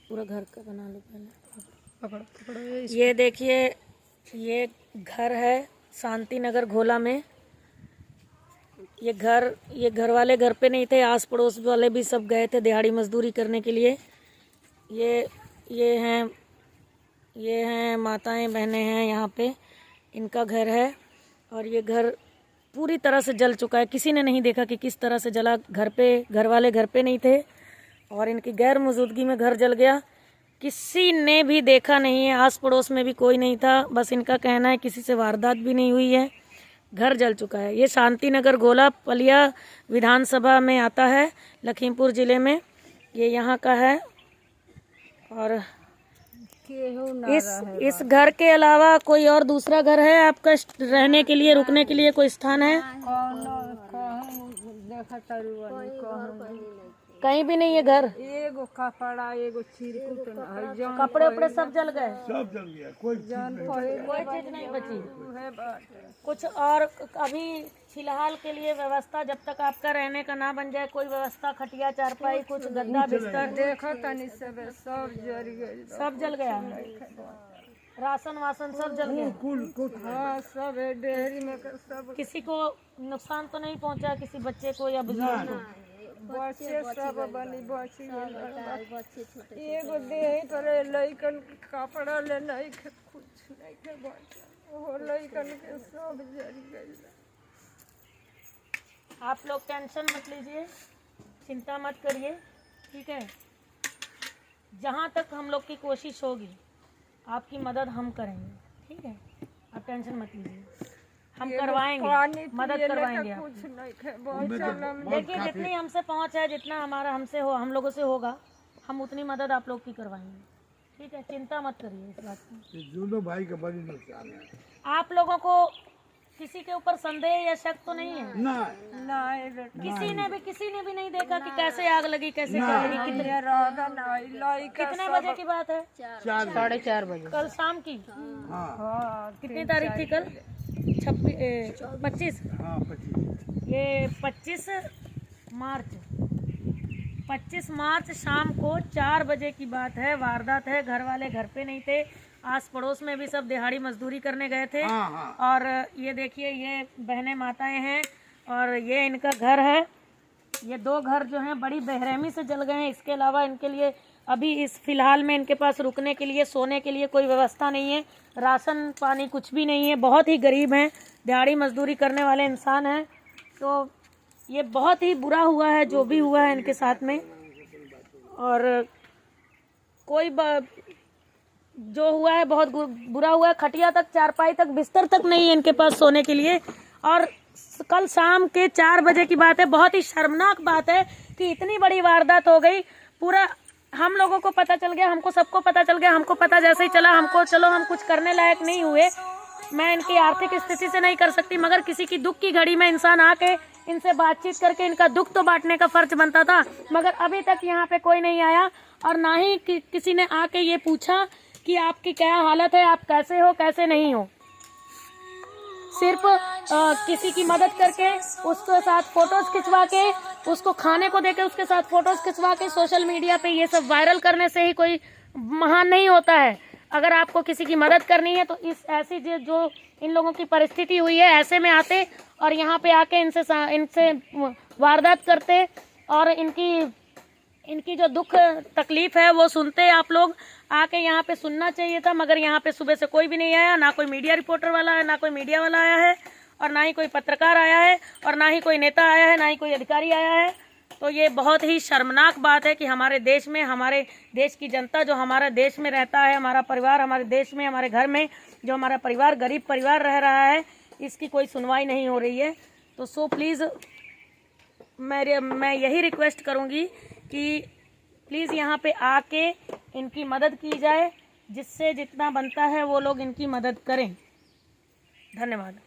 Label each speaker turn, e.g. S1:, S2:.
S1: पूरा घर का बना लो पहले।
S2: पकड़ो
S1: ये देखिए, ये घर है शांति नगर घोला में। ये घर वाले घर पे नहीं थे, आस पड़ोस वाले भी सब गए थे दिहाड़ी मजदूरी करने के लिए। ये हैं माताएं बहनें हैं यहाँ पे, इनका घर है। और ये घर पूरी तरह से जल चुका है। किसी ने नहीं देखा कि किस तरह से जला। घर वाले घर पे नहीं थे और इनकी गैर मौजूदगी में घर जल गया। किसी ने भी देखा नहीं है, आस पड़ोस में भी कोई नहीं था। बस इनका कहना है किसी से वारदात भी नहीं हुई है, घर जल चुका है। ये शांति नगर घोला पलिया विधानसभा में आता है, लखीमपुर ज़िले में। ये यहाँ का है। और इस घर के अलावा कोई और दूसरा घर है आपका रहने के लिए, रुकने के लिए कोई स्थान है? कहीं भी नहीं है घर।
S2: एगो कपड़ा एगो चिरकुट
S1: कपड़े उपड़े सब जल गए,
S3: सब जल गया, कोई
S1: चीज नहीं बची। कुछ और अभी फिलहाल के लिए व्यवस्था, जब तक आपका रहने का ना बन जाए, कोई व्यवस्था, खटिया चारपाई, कुछ गद्दा बिस्तर,
S2: देखो तनी सब जल गए,
S1: सब जल गया। राशन वासन सब जल गया।
S2: हाँ सब डेहरी में सब।
S1: किसी को नुकसान तो नहीं पहुंचा, किसी बच्चे को या बुजुर्ग को?
S2: बच्चे सब बनी बची एगो देह पर लइकन कपड़ा ले नहीं के कुछ नहीं के बचा, वो लइकन के सब जल गए।
S1: आप लोग टेंशन मत लीजिए, चिंता मत करिए, ठीक है। जहाँ तक हम लोग की कोशिश होगी आपकी मदद हम करेंगे, ठीक है। आप टेंशन मत लीजिए, हम करवाएंगे, मदद करवाएंगे आप। देखिए जितनी हमसे पहुंच है, जितना हमारा हमसे हो, हम लोगों से होगा, हम उतनी मदद आप लोग की करवाएंगे, ठीक है। चिंता मत करिए इस बात की।
S3: दोनों भाई का बड़ी नुकसान है।
S1: आप लोगों को किसी के ऊपर संदेह या शक तो नहीं है?
S3: ना
S1: किसी ने भी नहीं देखा कि कैसे आग लगी, कैसे जली, कितने बजे की बात है?
S2: 4:30 बजे
S1: कल शाम की।
S3: हाँ,
S1: कितनी तारीख थी कल? 25।
S3: हाँ 25।
S1: ये 25 मार्च शाम को 4 बजे की बात है, वारदात है। घर वाले घर पे नहीं थे, आस पड़ोस में भी सब दिहाड़ी मजदूरी करने गए थे। और ये देखिए, ये बहनें माताएं हैं और ये इनका घर है। ये 2 घर जो हैं बड़ी बेरहमी से जल गए हैं। इसके अलावा इनके लिए अभी इस फिलहाल में इनके पास रुकने के लिए, सोने के लिए कोई व्यवस्था नहीं है, राशन पानी कुछ भी नहीं है। बहुत ही गरीब हैं, दिहाड़ी मजदूरी करने वाले इंसान हैं। तो ये बहुत ही बुरा हुआ है जो भी हुआ है इनके साथ में। और कोई जो हुआ है बहुत बुरा हुआ है। खटिया तक, चारपाई तक, बिस्तर तक नहीं है इनके पास सोने के लिए। और कल शाम के 4 बजे की बात है। बहुत ही शर्मनाक बात है कि इतनी बड़ी वारदात हो गई। पूरा हम लोगों को पता चल गया, हमको सबको पता चल गया। हमको पता जैसे ही चला, हमको चलो हम कुछ करने लायक नहीं हुए। मैं इनकी आर्थिक स्थिति से नहीं कर सकती, मगर किसी की दुख की घड़ी में इंसान आके इनसे बातचीत करके इनका दुख तो बांटने का फर्ज बनता था। मगर अभी तक यहाँ पे कोई नहीं आया और ना ही किसी ने आके ये पूछा कि आपकी क्या हालत है, आप कैसे हो, कैसे नहीं हो। सिर्फ किसी की मदद करके, उसके साथ फोटोज खिंचवा के, उसको खाने को देके उसके साथ फोटोज खिंचवा के सोशल मीडिया पे ये सब वायरल करने से ही कोई महान नहीं होता है। अगर आपको किसी की मदद करनी है तो इस ऐसी जो इन लोगों की परिस्थिति हुई है, ऐसे में आते और यहाँ पे आके इनसे वारदात करते और इनकी जो दुख तकलीफ है वो सुनते। आप लोग आके यहाँ पे सुनना चाहिए था, मगर यहाँ पे सुबह से कोई भी नहीं आया। ना कोई मीडिया रिपोर्टर वाला है, ना कोई मीडिया वाला आया है, और ना ही कोई पत्रकार आया है, और ना ही कोई नेता आया है, ना ही कोई अधिकारी आया है। तो ये बहुत ही शर्मनाक बात है कि हमारे देश में, हमारे देश की जनता जो हमारे देश में रहता है, हमारा परिवार हमारे देश में, हमारे घर में जो हमारा परिवार, गरीब परिवार रह रहा है, इसकी कोई सुनवाई नहीं हो रही है। तो सो प्लीज़ मैं यही रिक्वेस्ट करूँगी कि प्लीज़ यहाँ पे आके इनकी मदद की जाए, जिससे जितना बनता है वो लोग इनकी मदद करें। धन्यवाद।